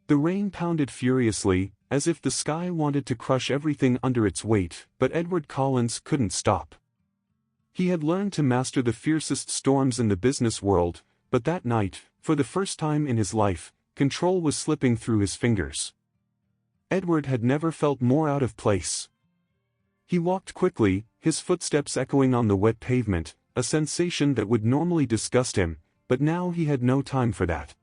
The rain pounded furiously, as if the sky wanted to crush everything under its weight, but Edward Collins couldn't stop. He had learned to master the fiercest storms in the business world, but that night, for the first time in his life, control was slipping through his fingers. Edward had never felt more out of place. He walked quickly, his footsteps echoing on the wet pavement, a sensation that would normally disgust him, but now he had no time for that.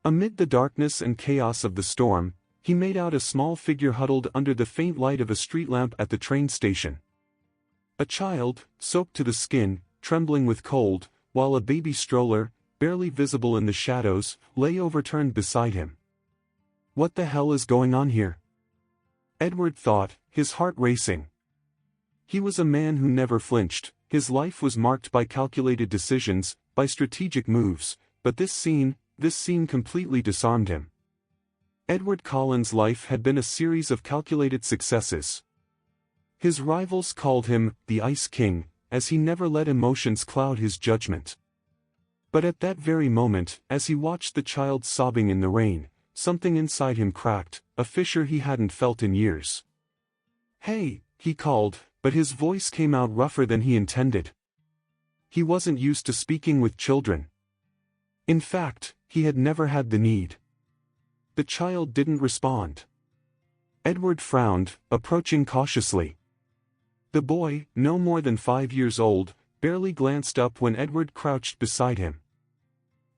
Amid the darkness and chaos of the storm, he made out a small figure huddled under the faint light of a street lamp at the train station. A child, soaked to the skin, trembling with cold, while a baby stroller, barely visible in the shadows, lay overturned beside him. What the hell is going on here? Edward thought, his heart racing. He was a man who never flinched, his life was marked by calculated decisions, by strategic moves, but this scene completely disarmed him. Edward Collins' life had been a series of calculated successes. His rivals called him the Ice King, as he never let emotions cloud his judgment. But at that very moment, as he watched the child sobbing in the rain, something inside him cracked, a fissure he hadn't felt in years. "Hey," he called, but his voice came out rougher than he intended. He wasn't used to speaking with children. In fact, he had never had the need. The child didn't respond. Edward frowned, approaching cautiously. The boy, no more than 5 years old, barely glanced up when Edward crouched beside him.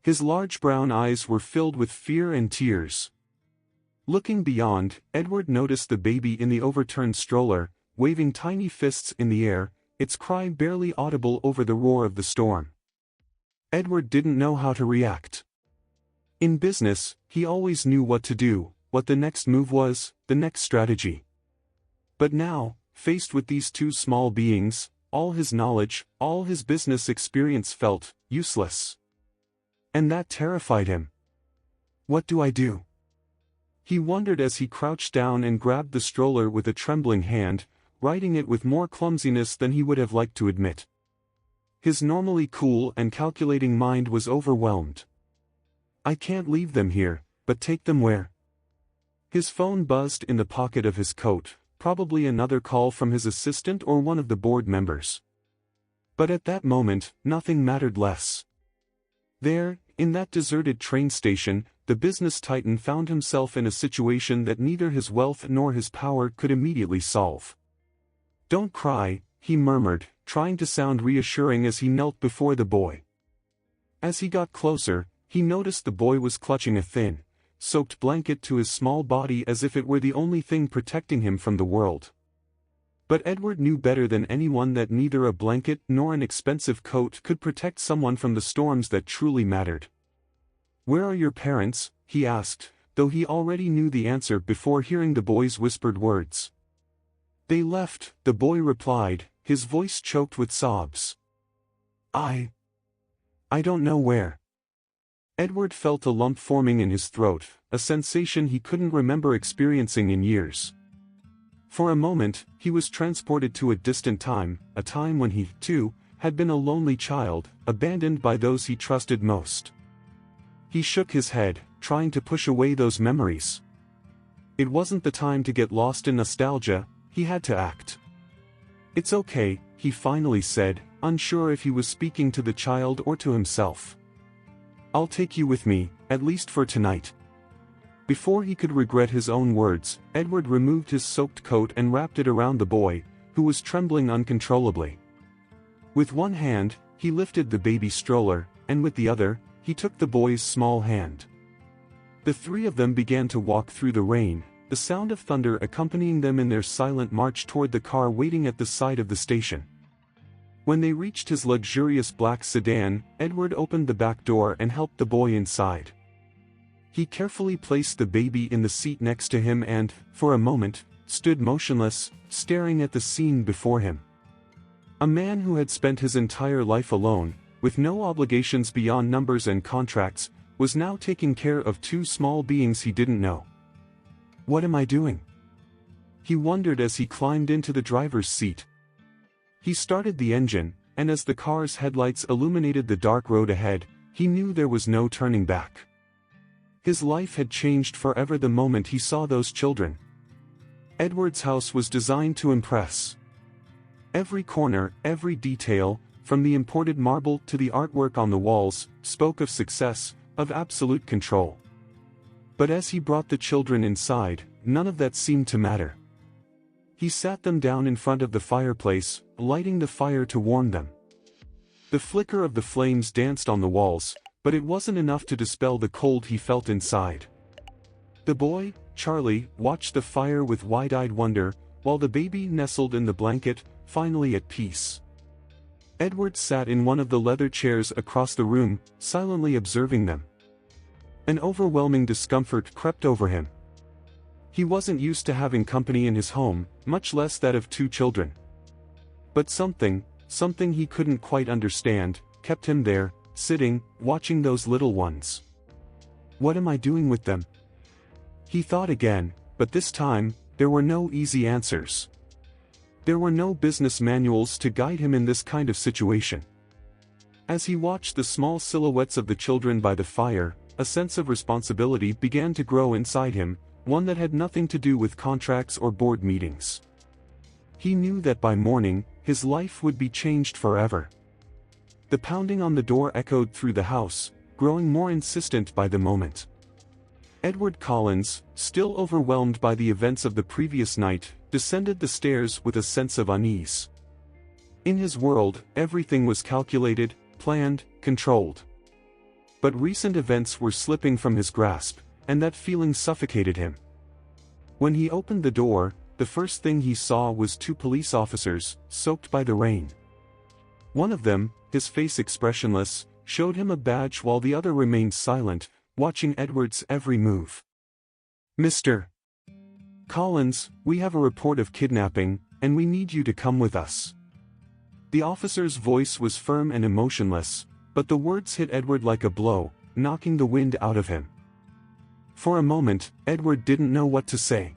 His large brown eyes were filled with fear and tears. Looking beyond, Edward noticed the baby in the overturned stroller, waving tiny fists in the air, its cry barely audible over the roar of the storm. Edward didn't know how to react. In business, he always knew what to do, what the next move was, the next strategy. But now, faced with these two small beings, all his knowledge, all his business experience felt useless. And that terrified him. What do I do? He wondered as he crouched down and grabbed the stroller with a trembling hand, riding it with more clumsiness than he would have liked to admit. His normally cool and calculating mind was overwhelmed. I can't leave them here, but take them where? His phone buzzed in the pocket of his coat, probably another call from his assistant or one of the board members. But at that moment, nothing mattered less. There, in that deserted train station, the business titan found himself in a situation that neither his wealth nor his power could immediately solve. Don't cry, he murmured, trying to sound reassuring as he knelt before the boy. As he got closer, he noticed the boy was clutching a thin, soaked blanket to his small body as if it were the only thing protecting him from the world. But Edward knew better than anyone that neither a blanket nor an expensive coat could protect someone from the storms that truly mattered. "Where are your parents?" he asked, though he already knew the answer before hearing the boy's whispered words. "They left," the boy replied, his voice choked with sobs. I don't know where." Edward felt a lump forming in his throat, a sensation he couldn't remember experiencing in years. For a moment, he was transported to a distant time, a time when he, too, had been a lonely child, abandoned by those he trusted most. He shook his head, trying to push away those memories. It wasn't the time to get lost in nostalgia, he had to act. "It's okay," he finally said, unsure if he was speaking to the child or to himself. "I'll take you with me, at least for tonight." Before he could regret his own words, Edward removed his soaked coat and wrapped it around the boy, who was trembling uncontrollably. With one hand, he lifted the baby stroller, and with the other, he took the boy's small hand. The three of them began to walk through the rain, the sound of thunder accompanying them in their silent march toward the car waiting at the side of the station. When they reached his luxurious black sedan, Edward opened the back door and helped the boy inside. He carefully placed the baby in the seat next to him and, for a moment, stood motionless, staring at the scene before him. A man who had spent his entire life alone, with no obligations beyond numbers and contracts, was now taking care of two small beings he didn't know. "What am I doing?" he wondered as he climbed into the driver's seat. He started the engine, and as the car's headlights illuminated the dark road ahead, he knew there was no turning back. His life had changed forever the moment he saw those children. Edward's house was designed to impress. Every corner, every detail, from the imported marble to the artwork on the walls, spoke of success, of absolute control. But as he brought the children inside, none of that seemed to matter. He sat them down in front of the fireplace, lighting the fire to warm them. The flicker of the flames danced on the walls, but it wasn't enough to dispel the cold he felt inside. The boy, Charlie, watched the fire with wide-eyed wonder, while the baby nestled in the blanket, finally at peace. Edward sat in one of the leather chairs across the room, silently observing them. An overwhelming discomfort crept over him. He wasn't used to having company in his home, much less that of two children. But something he couldn't quite understand, kept him there, sitting, watching those little ones. What am I doing with them? He thought again, but this time, there were no easy answers. There were no business manuals to guide him in this kind of situation. As he watched the small silhouettes of the children by the fire, a sense of responsibility began to grow inside him, one that had nothing to do with contracts or board meetings. He knew that by morning, his life would be changed forever. The pounding on the door echoed through the house, growing more insistent by the moment. Edward Collins, still overwhelmed by the events of the previous night, descended the stairs with a sense of unease. In his world, everything was calculated, planned, controlled. But recent events were slipping from his grasp, and that feeling suffocated him. When he opened the door, the first thing he saw was two police officers, soaked by the rain. One of them, his face expressionless, showed him a badge while the other remained silent, watching Edward's every move. "Mr. Collins, we have a report of kidnapping, and we need you to come with us." The officer's voice was firm and emotionless, but the words hit Edward like a blow, knocking the wind out of him. For a moment, Edward didn't know what to say.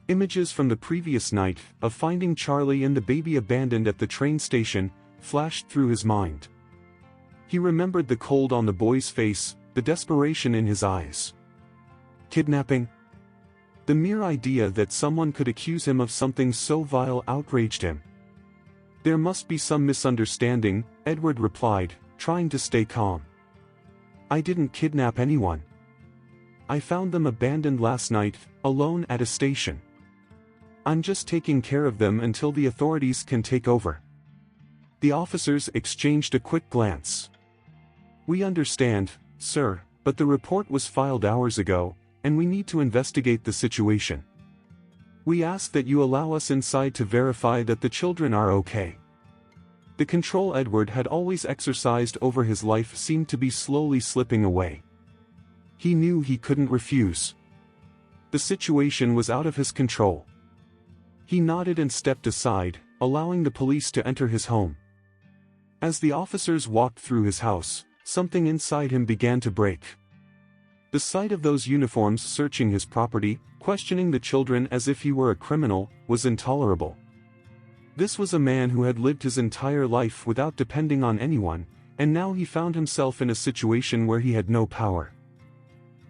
Images from the previous night, of finding Charlie and the baby abandoned at the train station, flashed through his mind. He remembered the cold on the boy's face, the desperation in his eyes. Kidnapping? The mere idea that someone could accuse him of something so vile outraged him. "There must be some misunderstanding," Edward replied, trying to stay calm. "I didn't kidnap anyone. I found them abandoned last night, alone at a station. I'm just taking care of them until the authorities can take over." The officers exchanged a quick glance. "We understand, sir, but the report was filed hours ago, and we need to investigate the situation. We ask that you allow us inside to verify that the children are okay." The control Edward had always exercised over his life seemed to be slowly slipping away. He knew he couldn't refuse. The situation was out of his control. He nodded and stepped aside, allowing the police to enter his home. As the officers walked through his house, something inside him began to break. The sight of those uniforms searching his property, questioning the children as if he were a criminal, was intolerable. This was a man who had lived his entire life without depending on anyone, and now he found himself in a situation where he had no power.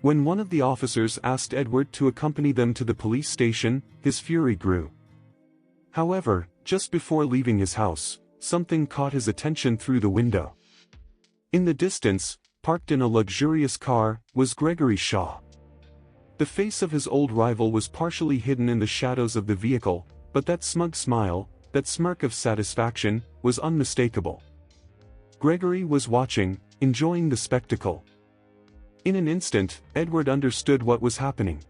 When one of the officers asked Edward to accompany them to the police station, his fury grew. However, just before leaving his house, something caught his attention through the window. In the distance, parked in a luxurious car, was Gregory Shaw. The face of his old rival was partially hidden in the shadows of the vehicle, but that smug smile, that smirk of satisfaction, was unmistakable. Gregory was watching, enjoying the spectacle. In an instant, Edward understood what was happening.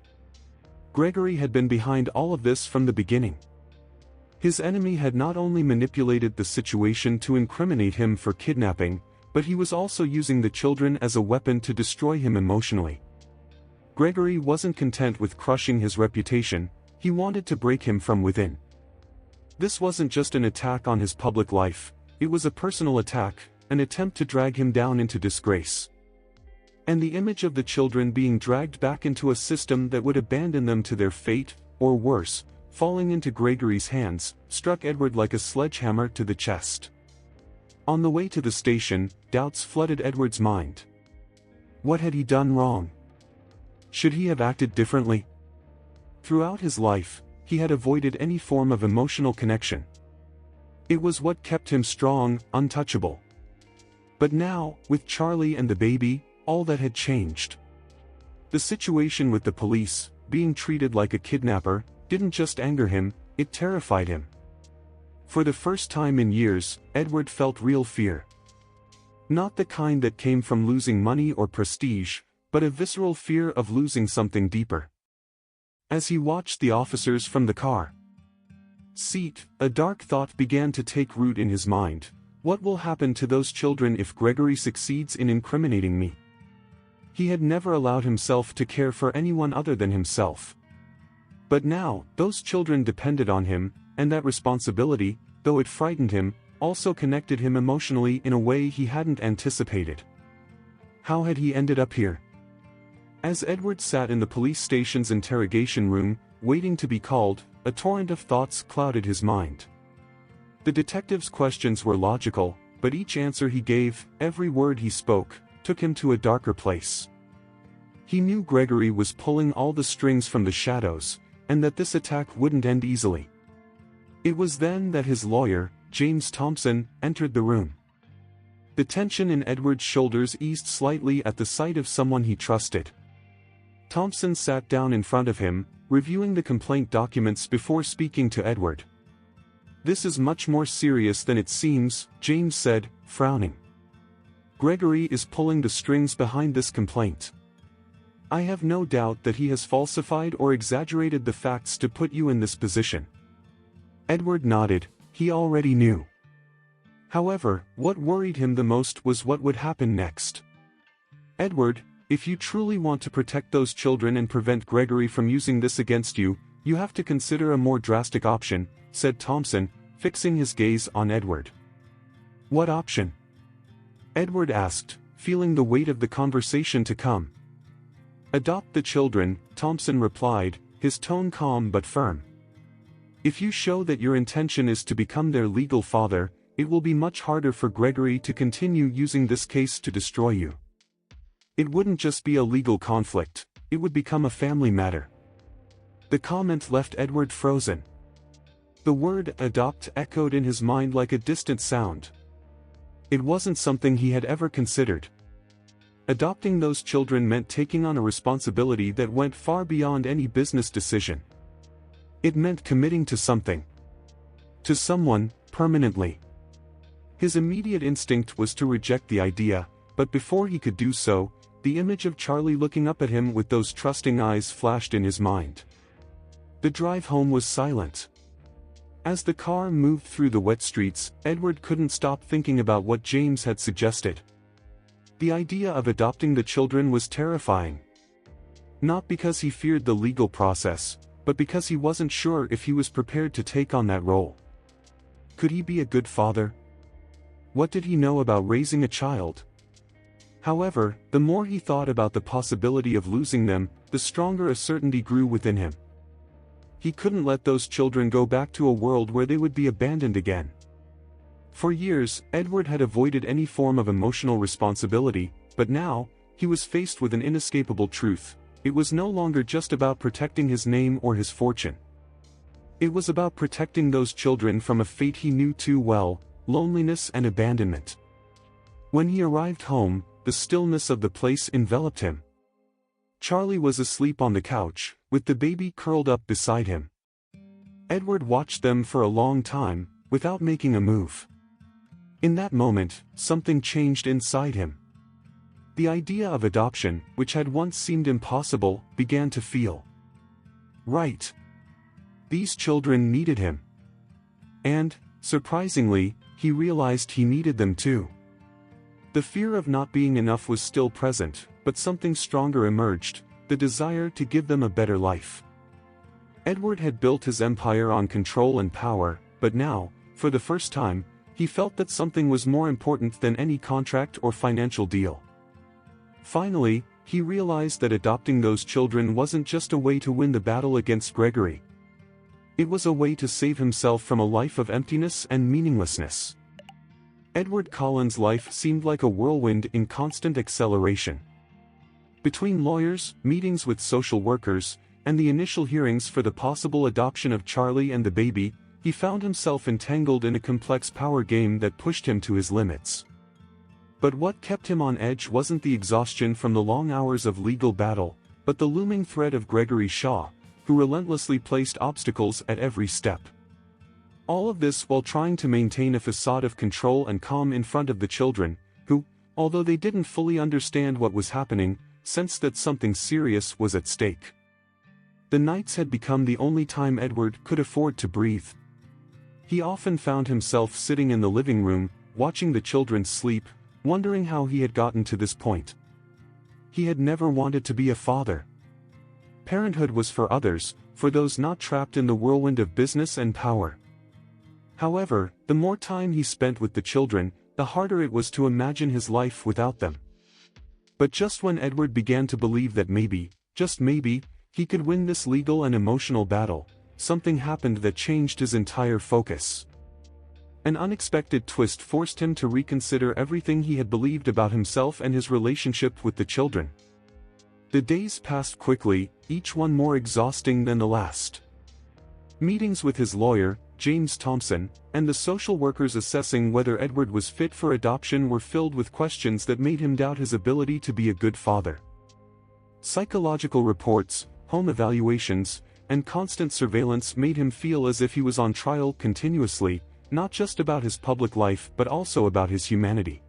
Gregory had been behind all of this from the beginning. His enemy had not only manipulated the situation to incriminate him for kidnapping, but he was also using the children as a weapon to destroy him emotionally. Gregory wasn't content with crushing his reputation, he wanted to break him from within. This wasn't just an attack on his public life, it was a personal attack, an attempt to drag him down into disgrace. And the image of the children being dragged back into a system that would abandon them to their fate, or worse, falling into Gregory's hands, struck Edward like a sledgehammer to the chest. On the way to the station, doubts flooded Edward's mind. What had he done wrong? Should he have acted differently? Throughout his life, he had avoided any form of emotional connection. It was what kept him strong, untouchable. But now, with Charlie and the baby, all that had changed. The situation with the police, being treated like a kidnapper, didn't just anger him, it terrified him. For the first time in years, Edward felt real fear. Not the kind that came from losing money or prestige, but a visceral fear of losing something deeper. As he watched the officers from the car seat, a dark thought began to take root in his mind. What will happen to those children if Gregory succeeds in incriminating me? He had never allowed himself to care for anyone other than himself. But now, those children depended on him, and that responsibility, though it frightened him, also connected him emotionally in a way he hadn't anticipated. How had he ended up here? As Edward sat in the police station's interrogation room, waiting to be called, a torrent of thoughts clouded his mind. The detective's questions were logical, but each answer he gave, every word he spoke, took him to a darker place. He knew Gregory was pulling all the strings from the shadows, and that this attack wouldn't end easily. It was then that his lawyer, James Thompson, entered the room. The tension in Edward's shoulders eased slightly at the sight of someone he trusted. Thompson sat down in front of him, reviewing the complaint documents before speaking to Edward. "This is much more serious than it seems," James said, frowning. "Gregory is pulling the strings behind this complaint. I have no doubt that he has falsified or exaggerated the facts to put you in this position." Edward nodded, he already knew. However, what worried him the most was what would happen next. "Edward, if you truly want to protect those children and prevent Gregory from using this against you, you have to consider a more drastic option," said Thompson, fixing his gaze on Edward. "What option?" Edward asked, feeling the weight of the conversation to come. "Adopt the children," Thompson replied, his tone calm but firm. "If you show that your intention is to become their legal father, it will be much harder for Gregory to continue using this case to destroy you. It wouldn't just be a legal conflict, it would become a family matter." The comment left Edward frozen. The word "adopt" echoed in his mind like a distant sound. It wasn't something he had ever considered. Adopting those children meant taking on a responsibility that went far beyond any business decision. It meant committing to something. To someone, permanently. His immediate instinct was to reject the idea, but before he could do so, the image of Charlie looking up at him with those trusting eyes flashed in his mind. The drive home was silent. As the car moved through the wet streets, Edward couldn't stop thinking about what James had suggested. The idea of adopting the children was terrifying. Not because he feared the legal process, but because he wasn't sure if he was prepared to take on that role. Could he be a good father? What did he know about raising a child? However, the more he thought about the possibility of losing them, the stronger a certainty grew within him. He couldn't let those children go back to a world where they would be abandoned again. For years, Edward had avoided any form of emotional responsibility, but now, he was faced with an inescapable truth. It was no longer just about protecting his name or his fortune. It was about protecting those children from a fate he knew too well, loneliness and abandonment. When he arrived home, the stillness of the place enveloped him. Charlie was asleep on the couch, with the baby curled up beside him. Edward watched them for a long time, without making a move. In that moment, something changed inside him. The idea of adoption, which had once seemed impossible, began to feel right. These children needed him. And, surprisingly, he realized he needed them too. The fear of not being enough was still present, but something stronger emerged, the desire to give them a better life. Edward had built his empire on control and power, but now, for the first time, he felt that something was more important than any contract or financial deal. Finally, he realized that adopting those children wasn't just a way to win the battle against Gregory. It was a way to save himself from a life of emptiness and meaninglessness. Edward Cullen's life seemed like a whirlwind in constant acceleration. Between lawyers, meetings with social workers, and the initial hearings for the possible adoption of Charlie and the baby, he found himself entangled in a complex power game that pushed him to his limits. But what kept him on edge wasn't the exhaustion from the long hours of legal battle, but the looming threat of Gregory Shaw, who relentlessly placed obstacles at every step. All of this while trying to maintain a facade of control and calm in front of the children, who, although they didn't fully understand what was happening, sensed that something serious was at stake. The nights had become the only time Edward could afford to breathe. He often found himself sitting in the living room, watching the children sleep, wondering how he had gotten to this point. He had never wanted to be a father. Parenthood was for others, for those not trapped in the whirlwind of business and power. However, the more time he spent with the children, the harder it was to imagine his life without them. But just when Edward began to believe that maybe, just maybe, he could win this legal and emotional battle, something happened that changed his entire focus. An unexpected twist forced him to reconsider everything he had believed about himself and his relationship with the children. The days passed quickly, each one more exhausting than the last. Meetings with his lawyer, James Thompson, and the social workers assessing whether Edward was fit for adoption were filled with questions that made him doubt his ability to be a good father. Psychological reports, home evaluations, and constant surveillance made him feel as if he was on trial continuously, not just about his public life but also about his humanity.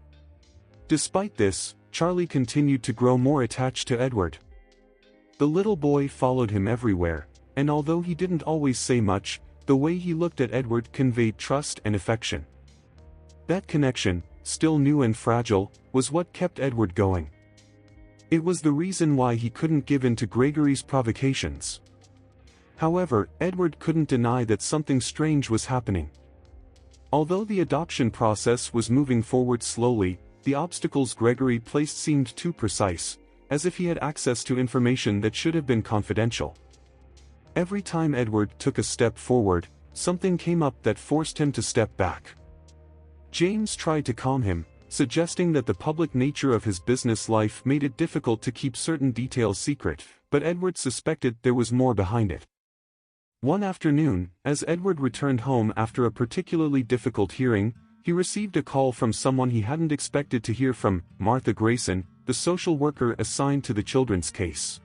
Despite this, Charlie continued to grow more attached to Edward. The little boy followed him everywhere, and although he didn't always say much, the way he looked at Edward conveyed trust and affection. That connection, still new and fragile, was what kept Edward going. It was the reason why he couldn't give in to Gregory's provocations. However, Edward couldn't deny that something strange was happening. Although the adoption process was moving forward slowly, the obstacles Gregory placed seemed too precise, as if he had access to information that should have been confidential. Every time Edward took a step forward, something came up that forced him to step back. James tried to calm him, suggesting that the public nature of his business life made it difficult to keep certain details secret, but Edward suspected there was more behind it. One afternoon, as Edward returned home after a particularly difficult hearing, he received a call from someone he hadn't expected to hear from, Martha Grayson, the social worker assigned to the children's case.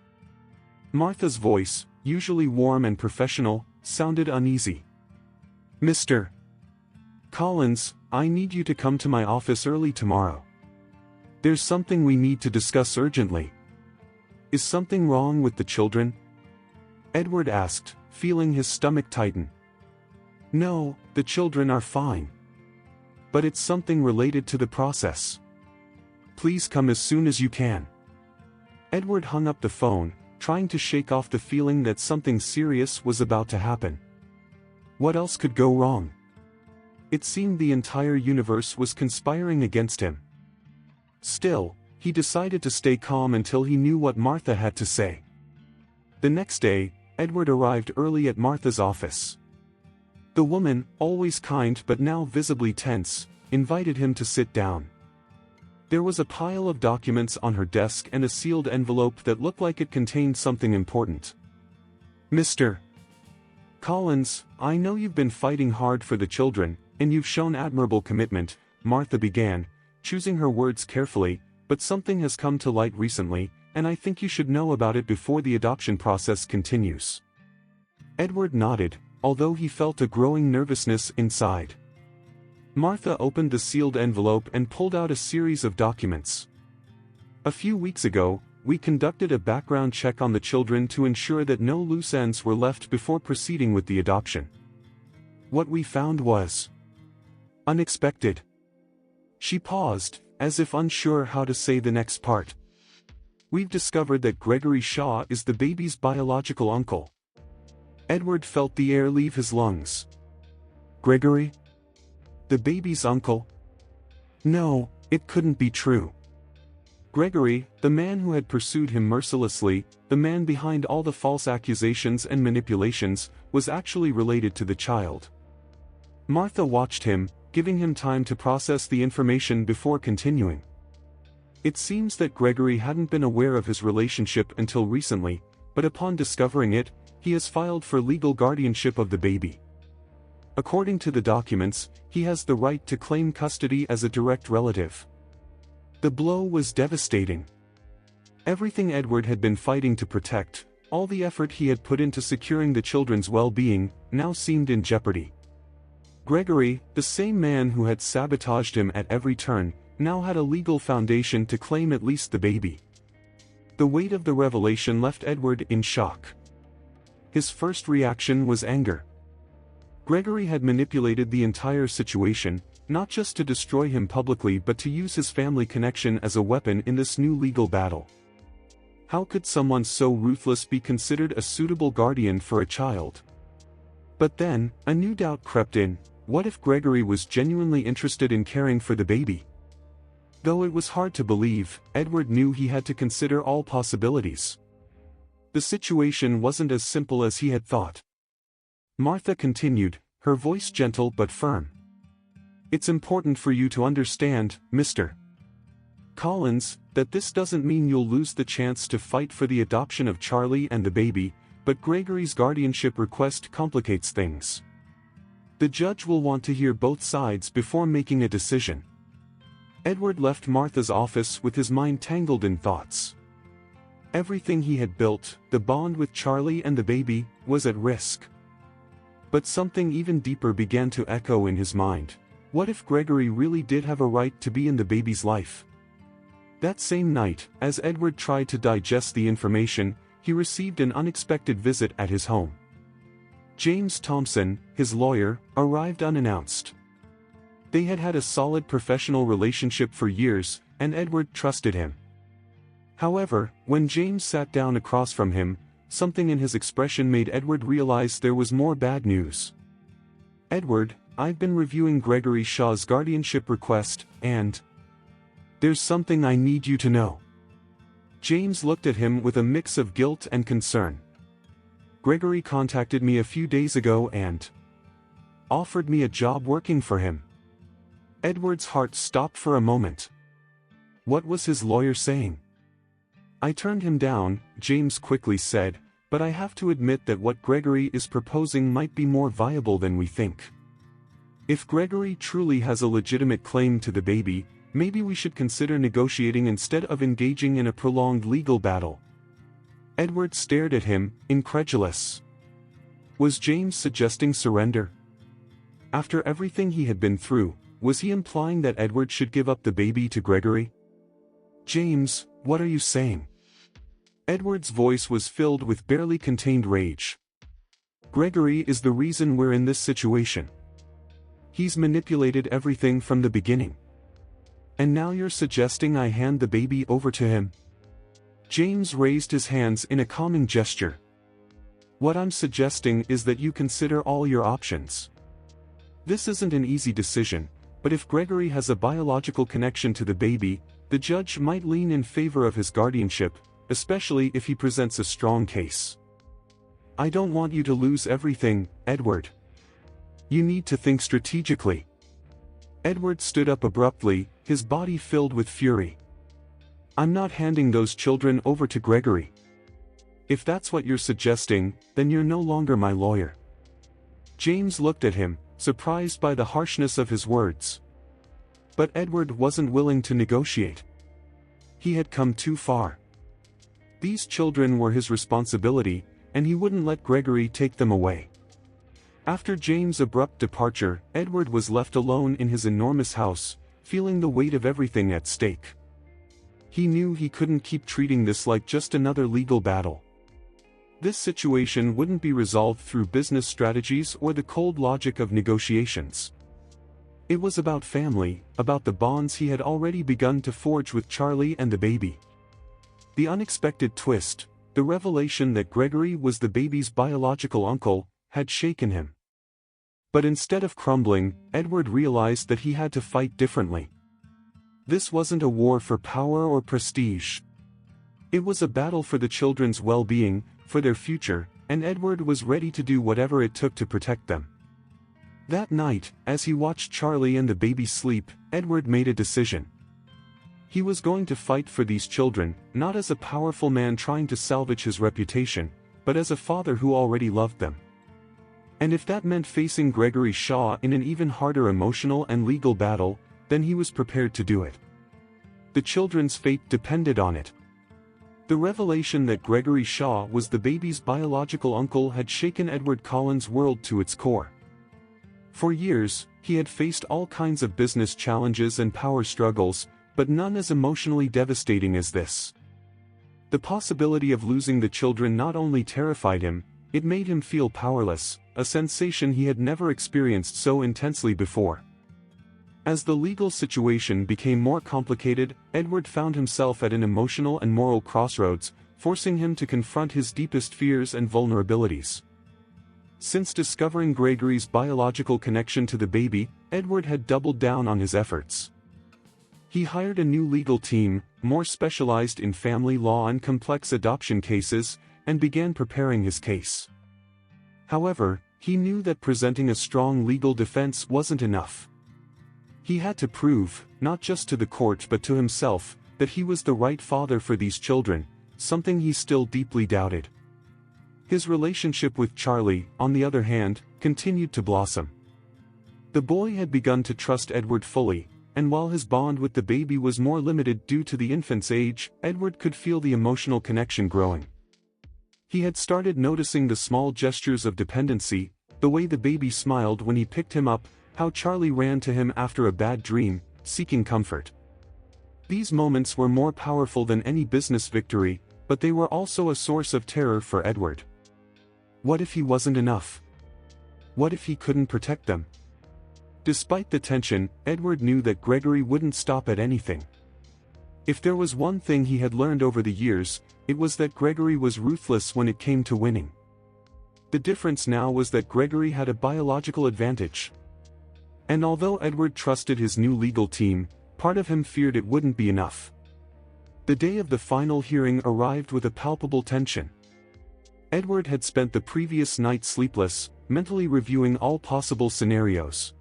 Martha's voice, usually warm and professional, sounded uneasy. "Mr. Collins, I need you to come to my office early tomorrow. There's something we need to discuss urgently." "Is something wrong with the children?" Edward asked, feeling his stomach tighten. "No, the children are fine. But it's something related to the process. Please come as soon as you can." Edward hung up the phone, trying to shake off the feeling that something serious was about to happen. What else could go wrong? It seemed the entire universe was conspiring against him. Still, he decided to stay calm until he knew what Martha had to say. The next day, Edward arrived early at Martha's office. The woman, always kind but now visibly tense, invited him to sit down. There was a pile of documents on her desk and a sealed envelope that looked like it contained something important. "Mr. Collins, I know you've been fighting hard for the children, and you've shown admirable commitment," Martha began, choosing her words carefully, "but something has come to light recently, and I think you should know about it before the adoption process continues." Edward nodded, although he felt a growing nervousness inside. Martha opened the sealed envelope and pulled out a series of documents. "A few weeks ago, we conducted a background check on the children to ensure that no loose ends were left before proceeding with the adoption. What we found was unexpected." She paused, as if unsure how to say the next part. "We've discovered that Gregory Shaw is the baby's biological uncle." Edward felt the air leave his lungs. "Gregory? The baby's uncle? No, it couldn't be true." Gregory, the man who had pursued him mercilessly, the man behind all the false accusations and manipulations, was actually related to the child. Martha watched him, giving him time to process the information before continuing. It seems that Gregory hadn't been aware of his relationship until recently, but upon discovering it, he has filed for legal guardianship of the baby. According to the documents, he has the right to claim custody as a direct relative. The blow was devastating. Everything Edward had been fighting to protect, all the effort he had put into securing the children's well-being, now seemed in jeopardy. Gregory, the same man who had sabotaged him at every turn, now had a legal foundation to claim at least the baby. The weight of the revelation left Edward in shock. His first reaction was anger. Gregory had manipulated the entire situation, not just to destroy him publicly but to use his family connection as a weapon in this new legal battle. How could someone so ruthless be considered a suitable guardian for a child? But then, a new doubt crept in. What if Gregory was genuinely interested in caring for the baby? Though it was hard to believe, Edward knew he had to consider all possibilities. The situation wasn't as simple as he had thought. Martha continued, her voice gentle but firm. It's important for you to understand, Mr. Collins, that this doesn't mean you'll lose the chance to fight for the adoption of Charlie and the baby, but Gregory's guardianship request complicates things. The judge will want to hear both sides before making a decision. Edward left Martha's office with his mind tangled in thoughts. Everything he had built, the bond with Charlie and the baby, was at risk. But something even deeper began to echo in his mind. What if Gregory really did have a right to be in the baby's life? That same night, as Edward tried to digest the information, he received an unexpected visit at his home. James Thompson, his lawyer, arrived unannounced. They had had a solid professional relationship for years, and Edward trusted him. However, when James sat down across from him, something in his expression made Edward realize there was more bad news. Edward, I've been reviewing Gregory Shaw's guardianship request, and there's something I need you to know. James looked at him with a mix of guilt and concern. Gregory contacted me a few days ago and offered me a job working for him. Edward's heart stopped for a moment. What was his lawyer saying? I turned him down, James quickly said, but I have to admit that what Gregory is proposing might be more viable than we think. If Gregory truly has a legitimate claim to the baby, maybe we should consider negotiating instead of engaging in a prolonged legal battle. Edward stared at him, incredulous. Was James suggesting surrender? After everything he had been through, was he implying that Edward should give up the baby to Gregory? James, what are you saying? Edward's voice was filled with barely contained rage. Gregory is the reason we're in this situation. He's manipulated everything from the beginning. And now you're suggesting I hand the baby over to him? James raised his hands in a calming gesture. What I'm suggesting is that you consider all your options. This isn't an easy decision, but if Gregory has a biological connection to the baby, the judge might lean in favor of his guardianship, especially if he presents a strong case. I don't want you to lose everything, Edward. You need to think strategically. Edward stood up abruptly, his body filled with fury. I'm not handing those children over to Gregory. If that's what you're suggesting, then you're no longer my lawyer. James looked at him, surprised by the harshness of his words. But Edward wasn't willing to negotiate. He had come too far. These children were his responsibility, and he wouldn't let Gregory take them away. After James' abrupt departure, Edward was left alone in his enormous house, feeling the weight of everything at stake. He knew he couldn't keep treating this like just another legal battle. This situation wouldn't be resolved through business strategies or the cold logic of negotiations. It was about family, about the bonds he had already begun to forge with Charlie and the baby. The unexpected twist, the revelation that Gregory was the baby's biological uncle, had shaken him. But instead of crumbling, Edward realized that he had to fight differently. This wasn't a war for power or prestige. It was a battle for the children's well-being, for their future, and Edward was ready to do whatever it took to protect them. That night, as he watched Charlie and the baby sleep, Edward made a decision. He was going to fight for these children, not as a powerful man trying to salvage his reputation, but as a father who already loved them. And if that meant facing Gregory Shaw in an even harder emotional and legal battle, then he was prepared to do it. The children's fate depended on it. The revelation that Gregory Shaw was the baby's biological uncle had shaken Edward Collins' world to its core. For years, he had faced all kinds of business challenges and power struggles, but none as emotionally devastating as this. The possibility of losing the children not only terrified him, it made him feel powerless, a sensation he had never experienced so intensely before. As the legal situation became more complicated, Edward found himself at an emotional and moral crossroads, forcing him to confront his deepest fears and vulnerabilities. Since discovering Gregory's biological connection to the baby, Edward had doubled down on his efforts. He hired a new legal team, more specialized in family law and complex adoption cases, and began preparing his case. However, he knew that presenting a strong legal defense wasn't enough. He had to prove, not just to the court but to himself, that he was the right father for these children, something he still deeply doubted. His relationship with Charlie, on the other hand, continued to blossom. The boy had begun to trust Edward fully, and while his bond with the baby was more limited due to the infant's age, Edward could feel the emotional connection growing. He had started noticing the small gestures of dependency, the way the baby smiled when he picked him up, how Charlie ran to him after a bad dream, seeking comfort. These moments were more powerful than any business victory, but they were also a source of terror for Edward. What if he wasn't enough? What if he couldn't protect them? Despite the tension, Edward knew that Gregory wouldn't stop at anything. If there was one thing he had learned over the years, it was that Gregory was ruthless when it came to winning. The difference now was that Gregory had a biological advantage. And although Edward trusted his new legal team, part of him feared it wouldn't be enough. The day of the final hearing arrived with a palpable tension. Edward had spent the previous night sleepless, mentally reviewing all possible scenarios.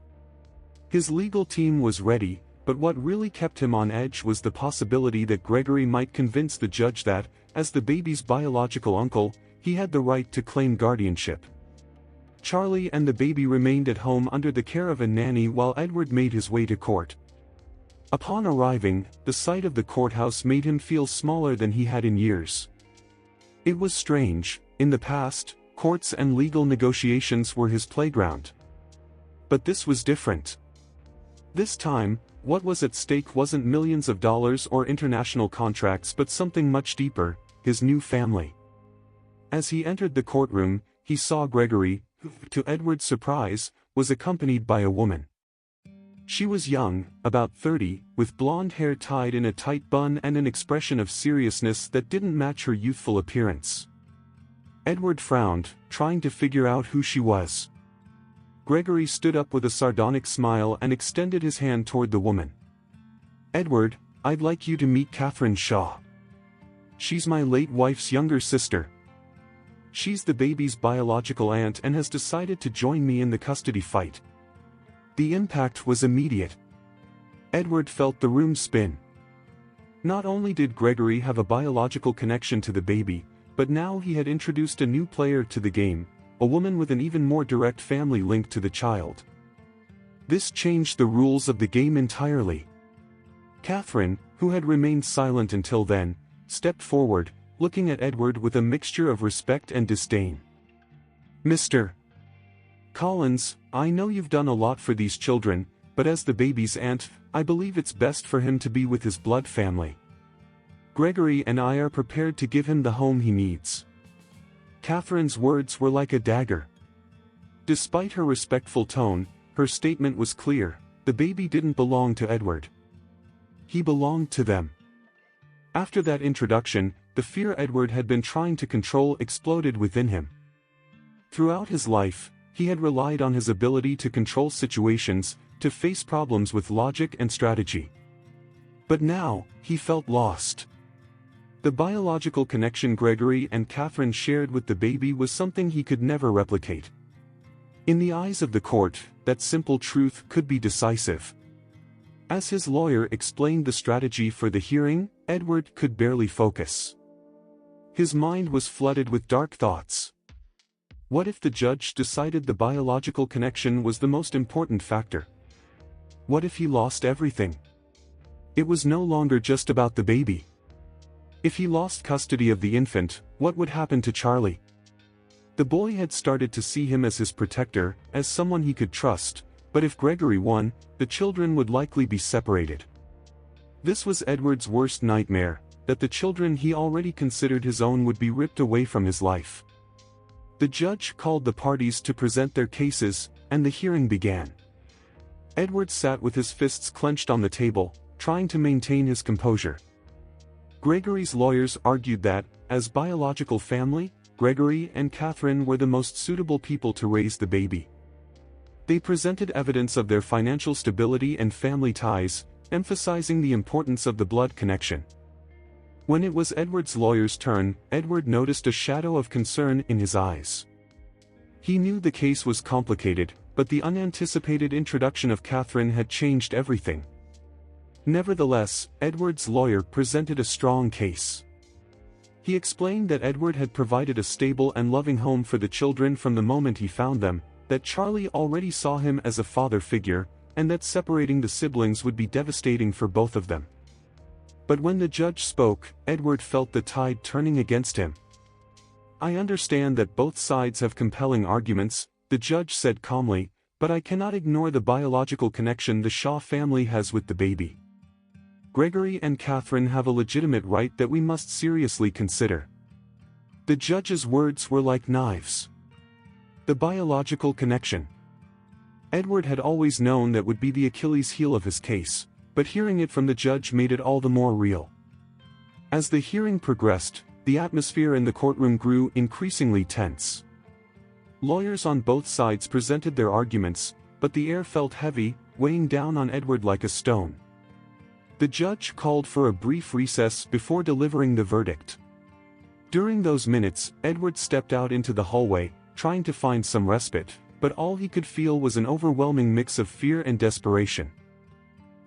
His legal team was ready, but what really kept him on edge was the possibility that Gregory might convince the judge that, as the baby's biological uncle, he had the right to claim guardianship. Charlie and the baby remained at home under the care of a nanny while Edward made his way to court. Upon arriving, the sight of the courthouse made him feel smaller than he had in years. It was strange. In the past, courts and legal negotiations were his playground. But this was different. This time, what was at stake wasn't millions of dollars or international contracts but something much deeper, his new family. As he entered the courtroom, he saw Gregory, who, to Edward's surprise, was accompanied by a woman. She was young, about 30, with blonde hair tied in a tight bun and an expression of seriousness that didn't match her youthful appearance. Edward frowned, trying to figure out who she was. Gregory stood up with a sardonic smile and extended his hand toward the woman. "Edward, I'd like you to meet Catherine Shaw. She's my late wife's younger sister. She's the baby's biological aunt and has decided to join me in the custody fight." The impact was immediate. Edward felt the room spin. Not only did Gregory have a biological connection to the baby, but now he had introduced a new player to the game, a woman with an even more direct family link to the child. This changed the rules of the game entirely. Catherine, who had remained silent until then, stepped forward, looking at Edward with a mixture of respect and disdain. "Mr. Collins, I know you've done a lot for these children, but as the baby's aunt, I believe it's best for him to be with his blood family. Gregory and I are prepared to give him the home he needs." Catherine's words were like a dagger. Despite her respectful tone, her statement was clear: the baby didn't belong to Edward. He belonged to them. After that introduction, the fear Edward had been trying to control exploded within him. Throughout his life, he had relied on his ability to control situations, to face problems with logic and strategy. But now, he felt lost. The biological connection Gregory and Catherine shared with the baby was something he could never replicate. In the eyes of the court, that simple truth could be decisive. As his lawyer explained the strategy for the hearing, Edward could barely focus. His mind was flooded with dark thoughts. What if the judge decided the biological connection was the most important factor? What if he lost everything? It was no longer just about the baby. If he lost custody of the infant, what would happen to Charlie? The boy had started to see him as his protector, as someone he could trust, but if Gregory won, the children would likely be separated. This was Edward's worst nightmare, that the children he already considered his own would be ripped away from his life. The judge called the parties to present their cases, and the hearing began. Edward sat with his fists clenched on the table, trying to maintain his composure. Gregory's lawyers argued that, as biological family, Gregory and Catherine were the most suitable people to raise the baby. They presented evidence of their financial stability and family ties, emphasizing the importance of the blood connection. When it was Edward's lawyer's turn, Edward noticed a shadow of concern in his eyes. He knew the case was complicated, but the unanticipated introduction of Catherine had changed everything. Nevertheless, Edward's lawyer presented a strong case. He explained that Edward had provided a stable and loving home for the children from the moment he found them, that Charlie already saw him as a father figure, and that separating the siblings would be devastating for both of them. But when the judge spoke, Edward felt the tide turning against him. "I understand that both sides have compelling arguments," the judge said calmly, "but I cannot ignore the biological connection the Shaw family has with the baby. Gregory and Catherine have a legitimate right that we must seriously consider." The judge's words were like knives. The biological connection. Edward had always known that would be the Achilles heel of his case, but hearing it from the judge made it all the more real. As the hearing progressed, the atmosphere in the courtroom grew increasingly tense. Lawyers on both sides presented their arguments, but the air felt heavy, weighing down on Edward like a stone. The judge called for a brief recess before delivering the verdict. During those minutes, Edward stepped out into the hallway, trying to find some respite, but all he could feel was an overwhelming mix of fear and desperation.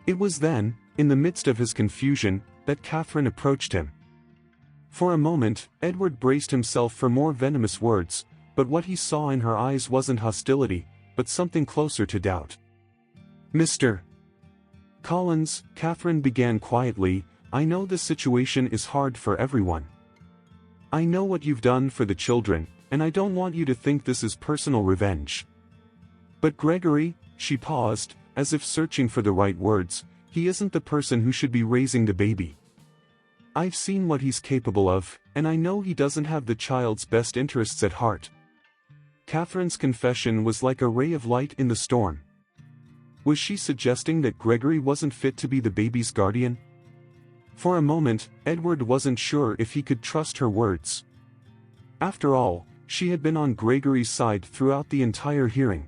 It was then, in the midst of his confusion, that Catherine approached him. For a moment, Edward braced himself for more venomous words, but what he saw in her eyes wasn't hostility, but something closer to doubt. "Mr. Collins," Catherine began quietly, "I know this situation is hard for everyone. I know what you've done for the children, and I don't want you to think this is personal revenge. But Gregory," she paused, as if searching for the right words, "he isn't the person who should be raising the baby. I've seen what he's capable of, and I know he doesn't have the child's best interests at heart." Catherine's confession was like a ray of light in the storm. Was she suggesting that Gregory wasn't fit to be the baby's guardian? For a moment, Edward wasn't sure if he could trust her words. After all, she had been on Gregory's side throughout the entire hearing.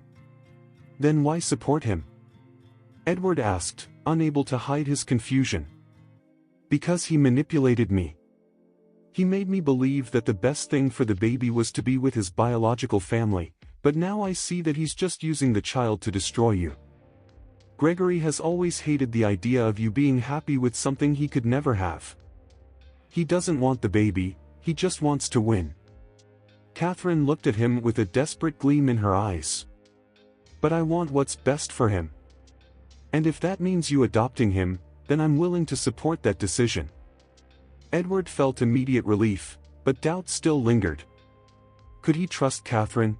Then why support him? Edward asked, unable to hide his confusion. "Because he manipulated me. He made me believe that the best thing for the baby was to be with his biological family, but now I see that he's just using the child to destroy you. Gregory has always hated the idea of you being happy with something he could never have. He doesn't want the baby, he just wants to win." Catherine looked at him with a desperate gleam in her eyes. "But I want what's best for him. And if that means you adopting him, then I'm willing to support that decision." Edward felt immediate relief, but doubt still lingered. Could he trust Catherine?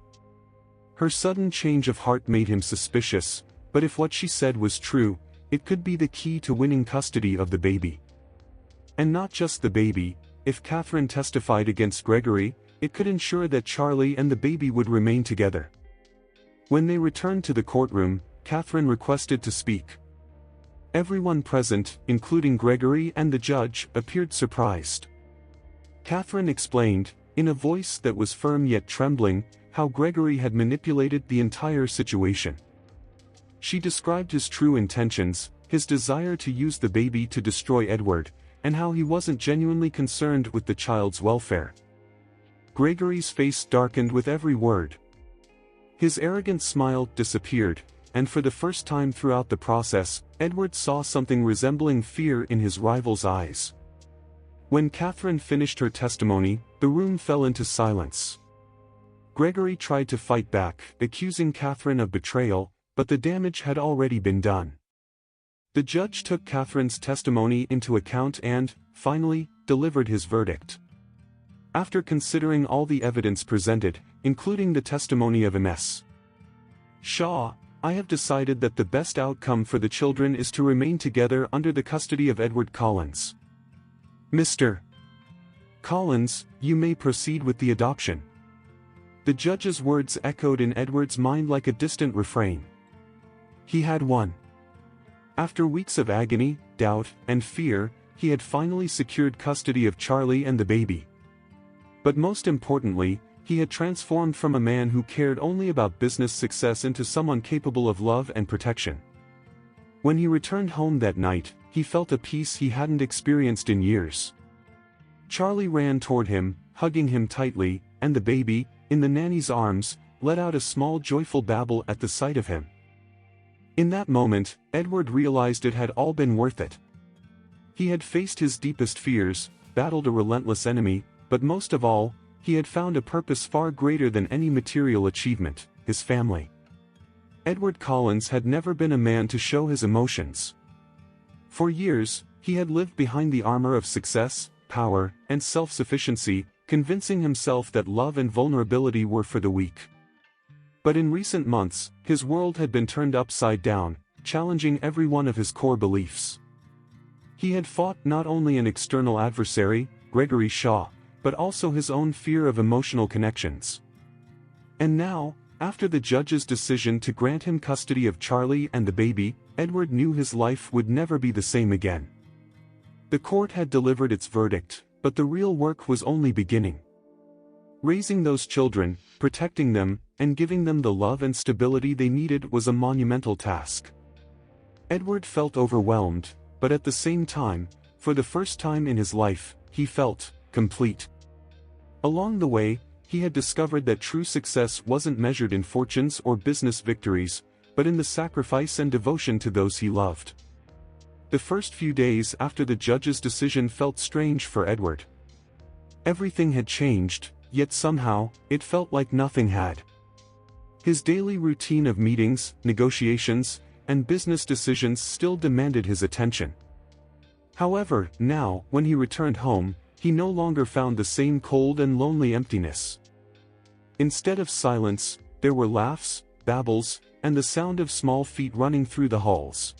Her sudden change of heart made him suspicious, but if what she said was true, it could be the key to winning custody of the baby. And not just the baby, if Catherine testified against Gregory, it could ensure that Charlie and the baby would remain together. When they returned to the courtroom, Catherine requested to speak. Everyone present, including Gregory and the judge, appeared surprised. Catherine explained, in a voice that was firm yet trembling, how Gregory had manipulated the entire situation. She described his true intentions, his desire to use the baby to destroy Edward, and how he wasn't genuinely concerned with the child's welfare. Gregory's face darkened with every word. His arrogant smile disappeared, and for the first time throughout the process, Edward saw something resembling fear in his rival's eyes. When Catherine finished her testimony, the room fell into silence. Gregory tried to fight back, accusing Catherine of betrayal, but the damage had already been done. The judge took Catherine's testimony into account and, finally, delivered his verdict. After considering all the evidence presented, including the testimony of Ms. Shaw, I have decided that the best outcome for the children is to remain together under the custody of Edward Collins. Mr. Collins, you may proceed with the adoption. The judge's words echoed in Edward's mind like a distant refrain. He had won. After weeks of agony, doubt, and fear, he had finally secured custody of Charlie and the baby. But most importantly, he had transformed from a man who cared only about business success into someone capable of love and protection. When he returned home that night, he felt a peace he hadn't experienced in years. Charlie ran toward him, hugging him tightly, and the baby, in the nanny's arms, let out a small joyful babble at the sight of him. In that moment, Edward realized it had all been worth it. He had faced his deepest fears, battled a relentless enemy, but most of all, he had found a purpose far greater than any material achievement: his family. Edward Collins had never been a man to show his emotions. For years, he had lived behind the armor of success, power, and self-sufficiency, convincing himself that love and vulnerability were for the weak. But in recent months, his world had been turned upside down, challenging every one of his core beliefs. He had fought not only an external adversary, Gregory Shaw, but also his own fear of emotional connections. And now, after the judge's decision to grant him custody of Charlie and the baby, Edward knew his life would never be the same again. The court had delivered its verdict, but the real work was only beginning. Raising those children, protecting them, and giving them the love and stability they needed was a monumental task. Edward felt overwhelmed, but at the same time, for the first time in his life, he felt complete. Along the way, he had discovered that true success wasn't measured in fortunes or business victories, but in the sacrifice and devotion to those he loved. The first few days after the judge's decision felt strange for Edward. Everything had changed, yet somehow, it felt like nothing had. His daily routine of meetings, negotiations, and business decisions still demanded his attention. However, now, when he returned home, he no longer found the same cold and lonely emptiness. Instead of silence, there were laughs, babbles, and the sound of small feet running through the halls.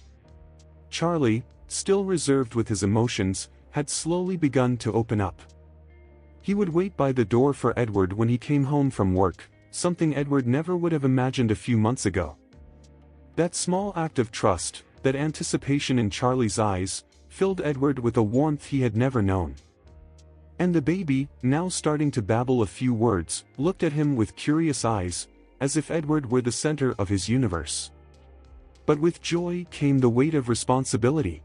Charlie, still reserved with his emotions, had slowly begun to open up. He would wait by the door for Edward when he came home from work, something Edward never would have imagined a few months ago. That small act of trust, that anticipation in Charlie's eyes, filled Edward with a warmth he had never known. And the baby, now starting to babble a few words, looked at him with curious eyes, as if Edward were the center of his universe. But with joy came the weight of responsibility.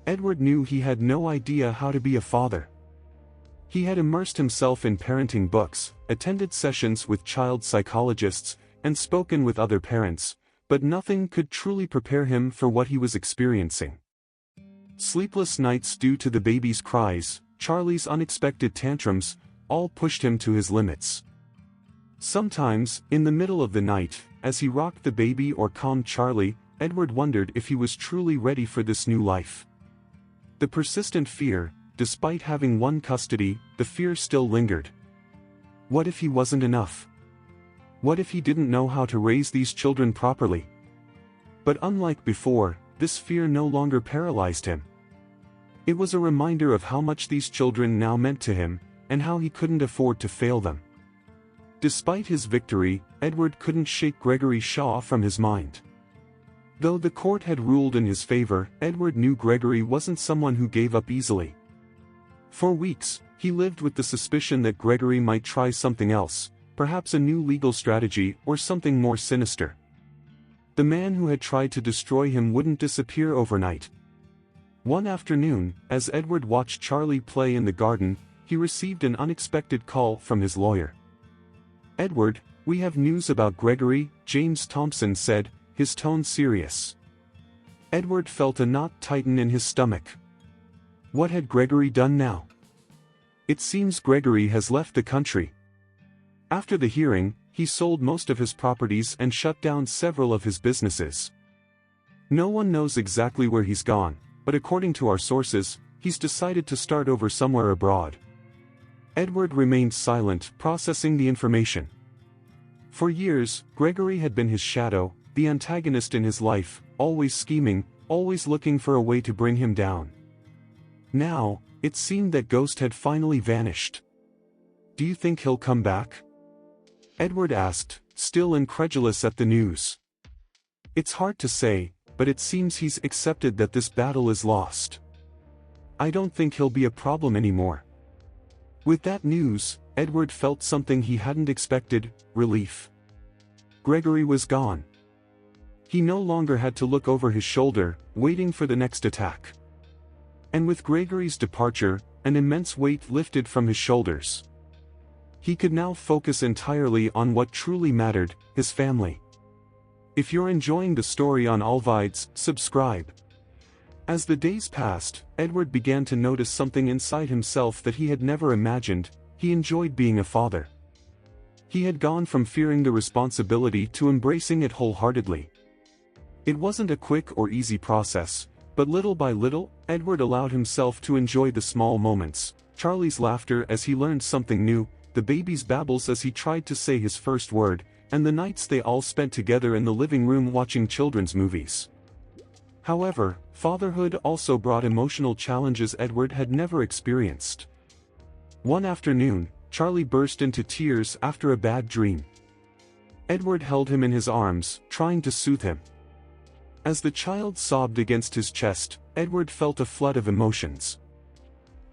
Edward knew he had no idea how to be a father. He had immersed himself in parenting books, attended sessions with child psychologists, and spoken with other parents, but nothing could truly prepare him for what he was experiencing. Sleepless nights due to the baby's cries, Charlie's unexpected tantrums, all pushed him to his limits. Sometimes, in the middle of the night, as he rocked the baby or calmed Charlie, Edward wondered if he was truly ready for this new life. The persistent fear, despite having won custody, the fear still lingered. What if he wasn't enough? What if he didn't know how to raise these children properly? But unlike before, this fear no longer paralyzed him. It was a reminder of how much these children now meant to him, and how he couldn't afford to fail them. Despite his victory, Edward couldn't shake Gregory Shaw from his mind. Though the court had ruled in his favor, Edward knew Gregory wasn't someone who gave up easily. For weeks, he lived with the suspicion that Gregory might try something else, perhaps a new legal strategy or something more sinister. The man who had tried to destroy him wouldn't disappear overnight. One afternoon, as Edward watched Charlie play in the garden, he received an unexpected call from his lawyer. "Edward, we have news about Gregory," James Thompson said, his tone serious. Edward felt a knot tighten in his stomach. What had Gregory done now? It seems Gregory has left the country. After the hearing, he sold most of his properties and shut down several of his businesses. No one knows exactly where he's gone, but according to our sources, he's decided to start over somewhere abroad. Edward remained silent, processing the information. For years, Gregory had been his shadow, the antagonist in his life, always scheming, always looking for a way to bring him down. Now, it seemed that Ghost had finally vanished. Do you think he'll come back? Edward asked, still incredulous at the news. It's hard to say, but it seems he's accepted that this battle is lost. I don't think he'll be a problem anymore. With that news, Edward felt something he hadn't expected: relief. Gregory was gone. He no longer had to look over his shoulder, waiting for the next attack. And with Gregory's departure, an immense weight lifted from his shoulders. He could now focus entirely on what truly mattered: his family. If you're enjoying the story on Alvides, subscribe. As the days passed, Edward began to notice something inside himself that he had never imagined. He enjoyed being a father. He had gone from fearing the responsibility to embracing it wholeheartedly. It wasn't a quick or easy process, but little by little, Edward allowed himself to enjoy the small moments: Charlie's laughter as he learned something new, the baby's babbles as he tried to say his first word, and the nights they all spent together in the living room watching children's movies. However, fatherhood also brought emotional challenges Edward had never experienced. One afternoon, Charlie burst into tears after a bad dream. Edward held him in his arms, trying to soothe him. As the child sobbed against his chest, Edward felt a flood of emotions.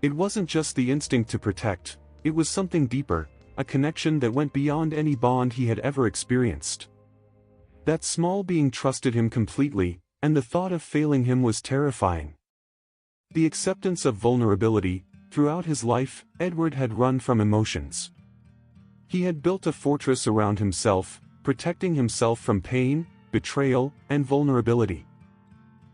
It wasn't just the instinct to protect, it was something deeper, a connection that went beyond any bond he had ever experienced. That small being trusted him completely, and the thought of failing him was terrifying. The acceptance of vulnerability. Throughout his life, Edward had run from emotions. He had built a fortress around himself, protecting himself from pain, betrayal, and vulnerability.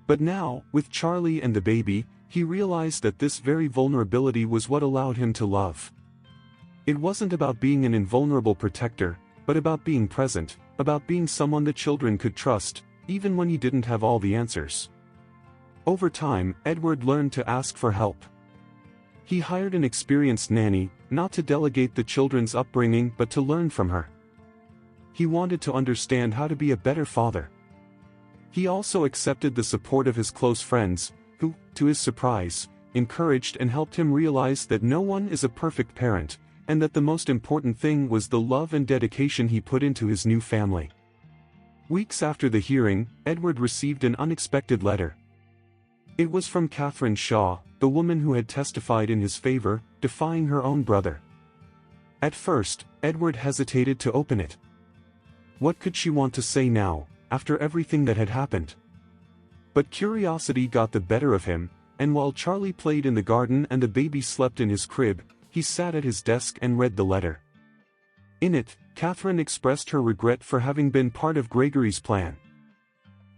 But now, with Charlie and the baby, he realized that this very vulnerability was what allowed him to love. It wasn't about being an invulnerable protector, but about being present, about being someone the children could trust, even when he didn't have all the answers. Over time, Edward learned to ask for help. He hired an experienced nanny, not to delegate the children's upbringing but to learn from her. He wanted to understand how to be a better father. He also accepted the support of his close friends, who, to his surprise, encouraged and helped him realize that no one is a perfect parent, and that the most important thing was the love and dedication he put into his new family. Weeks after the hearing, Edward received an unexpected letter. It was from Catherine Shaw, the woman who had testified in his favor, defying her own brother. At first, Edward hesitated to open it. What could she want to say now, after everything that had happened? But curiosity got the better of him, and while Charlie played in the garden and the baby slept in his crib, he sat at his desk and read the letter. In it, Catherine expressed her regret for having been part of Gregory's plan.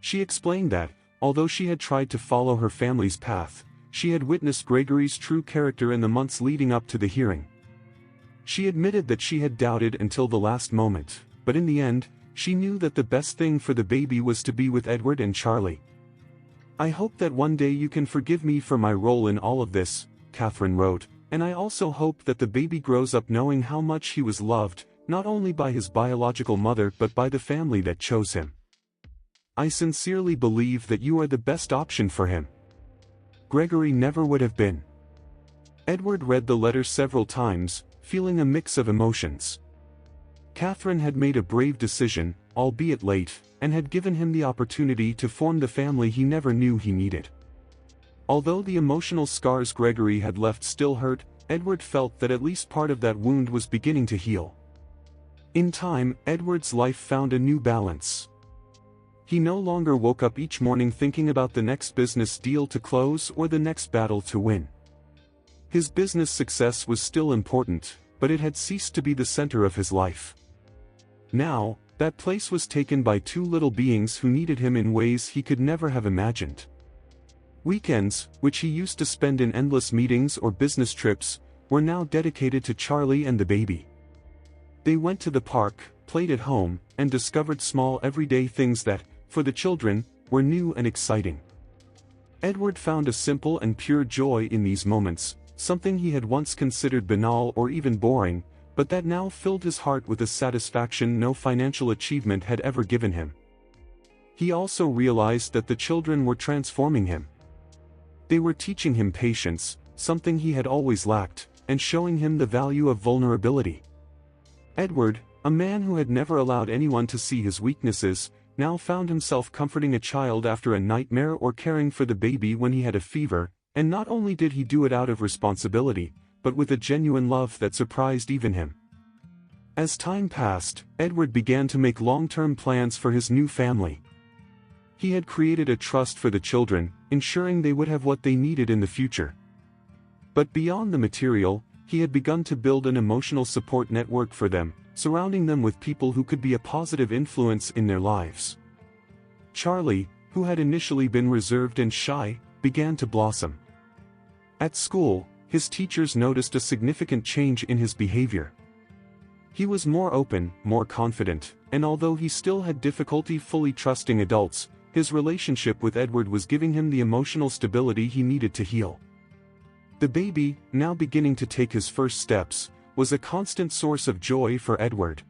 She explained that, although she had tried to follow her family's path, she had witnessed Gregory's true character in the months leading up to the hearing. She admitted that she had doubted until the last moment, but in the end, she knew that the best thing for the baby was to be with Edward and Charlie. I hope that one day you can forgive me for my role in all of this, Catherine wrote, and I also hope that the baby grows up knowing how much he was loved, not only by his biological mother but by the family that chose him. I sincerely believe that you are the best option for him. Gregory never would have been. Edward read the letter several times, feeling a mix of emotions. Catherine had made a brave decision, albeit late, and had given him the opportunity to form the family he never knew he needed. Although the emotional scars Gregory had left still hurt, Edward felt that at least part of that wound was beginning to heal. In time, Edward's life found a new balance. He no longer woke up each morning thinking about the next business deal to close or the next battle to win. His business success was still important, but it had ceased to be the center of his life. Now, That place was taken by two little beings who needed him in ways he could never have imagined. Weekends, which he used to spend in endless meetings or business trips, were now dedicated to Charlie and the baby. They went to the park, played at home, and discovered small everyday things that, for the children, were new and exciting. Edward found a simple and pure joy in these moments, something he had once considered banal or even boring, but that now filled his heart with a satisfaction no financial achievement had ever given him. He also realized that the children were transforming him. They were teaching him patience, something he had always lacked, and showing him the value of vulnerability. Edward, a man who had never allowed anyone to see his weaknesses, now found himself comforting a child after a nightmare or caring for the baby when he had a fever, and not only did he do it out of responsibility, but with a genuine love that surprised even him. As time passed, Edward began to make long-term plans for his new family. He had created a trust for the children, ensuring they would have what they needed in the future. But beyond the material, he had begun to build an emotional support network for them, surrounding them with people who could be a positive influence in their lives. Charlie, who had initially been reserved and shy, began to blossom. At school, his teachers noticed a significant change in his behavior. He was more open, more confident, and although he still had difficulty fully trusting adults, his relationship with Edward was giving him the emotional stability he needed to heal. The baby, now beginning to take his first steps, was a constant source of joy for Edward.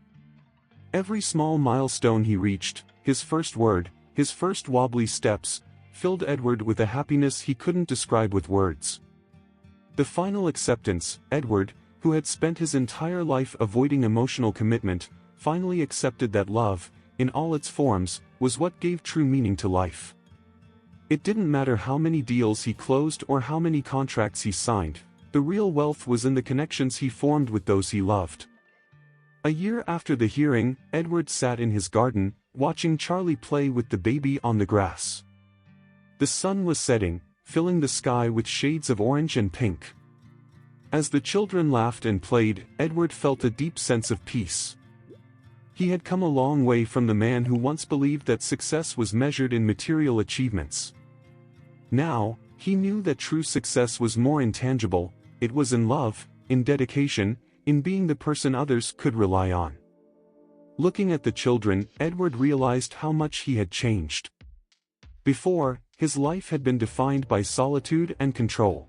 Every small milestone he reached, his first word, his first wobbly steps, filled Edward with a happiness he couldn't describe with words. The final acceptance, Edward, who had spent his entire life avoiding emotional commitment, finally accepted that love, in all its forms, was what gave true meaning to life. It didn't matter how many deals he closed or how many contracts he signed, the real wealth was in the connections he formed with those he loved. A year after the hearing, Edward sat in his garden, watching Charlie play with the baby on the grass. The sun was setting, filling the sky with shades of orange and pink. As the children laughed and played, Edward felt a deep sense of peace. He had come a long way from the man who once believed that success was measured in material achievements. Now, he knew that true success was more intangible, it was in love, in dedication, in being the person others could rely on. Looking at the children, Edward realized how much he had changed. Before, his life had been defined by solitude and control.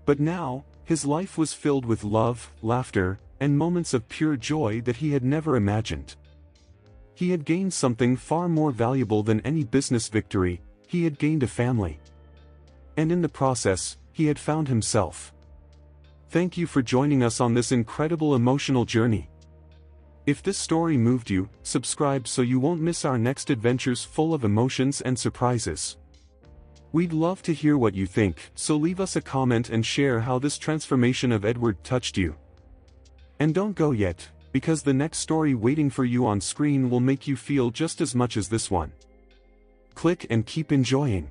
But now, his life was filled with love, laughter, and moments of pure joy that he had never imagined. He had gained something far more valuable than any business victory, he had gained a family. And in the process, he had found himself. Thank you for joining us on this incredible emotional journey. If this story moved you, subscribe so you won't miss our next adventures full of emotions and surprises. We'd love to hear what you think, so leave us a comment and share how this transformation of Edward touched you. And don't go yet, because the next story waiting for you on screen will make you feel just as much as this one. Click and keep enjoying.